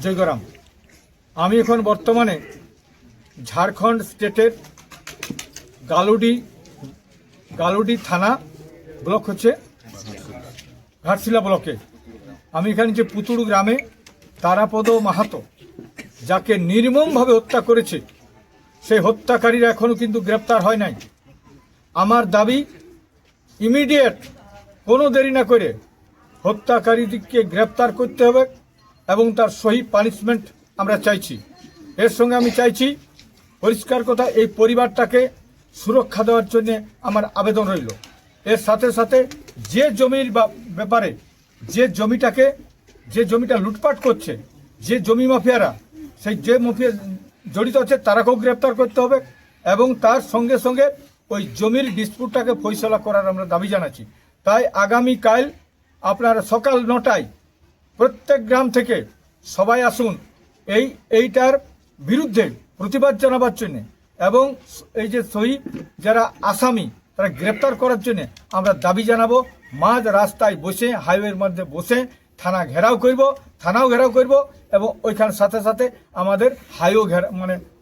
জয়গরাম। আমি এখন বর্তমানে ঝাড়খণ্ড স্টেটের গালুডি থানা ব্লক হচ্ছে ঘাটশিলা ব্লকে। আমি এখানে যে পুতুড় গ্রামে তারাপদ মাহাতো যাকে নির্মমভাবে হত্যা করেছে সেই হত্যাকারীরা এখনও কিন্তু গ্রেপ্তার হয় নাই। আমার দাবি ইমিডিয়েট কোনো দেরি না করে হত্যাকারীদেরকে গ্রেপ্তার করতে হবে এবং তার সহি পানিশমেন্ট আমরা চাইছি। এর সঙ্গে আমি চাইছি পরিষ্কার কথা, এই পরিবারটাকে সুরক্ষা দেওয়ার জন্য আমার আবেদন রইল। এর সাথে সাথে যে জমির ব্যাপারে যে জমিটা লুটপাট করছে, যে জমি মাফিয়ারা, সেই যে মাফিয়া জড়িত আছে তারাকেও গ্রেপ্তার করতে হবে এবং তার সঙ্গে সঙ্গে ওই জমির ডিসপুটটাকে ফয়সলা করার আমরা দাবি জানাচ্ছি। তাই আগামীকাল আপনারা সকাল 9টায় প্রত্যেক গ্রাম থেকে সবাই আসুন এইটার বিরুদ্ধে প্রতিবাদ জানাবার জন্য এবং এই যে শহীদ যারা আসামি তারা গ্রেপ্তার করার জন্য আমরা দাবি জানাবো। মাঝ রাস্তায় বসে, হাইওয়ের মধ্যে বসে থানাও ঘেরাও করব এবং ওইখানে সাথে সাথে আমাদের হাইও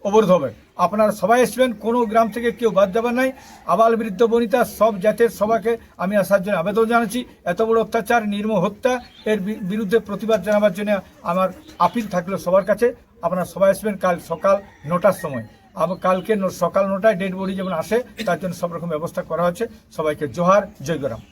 অবরোধ হবে। আপনারা সবাই আসবেন, কোনো গ্রাম থেকে কেউ বাদ যাবার নাই। আবাল বৃদ্ধ বনিতা সব জাতের সবাইকে আমি আসার জন্য আবেদন জানাচ্ছি। এত বড় অত্যাচার, নির্মম হত্যা, এর বিরুদ্ধে প্রতিবাদ জানাবার জন্য আমার আপিল থাকলো সবার কাছে। আপনারা সবাই আসবেন কাল সকাল 9টার সময়। কালকে সকাল 9টায় ডেড বডি যেমন আসে তার জন্য সব রকম ব্যবস্থা করা হচ্ছে। সবাইকে জোহার, জয়গরাম।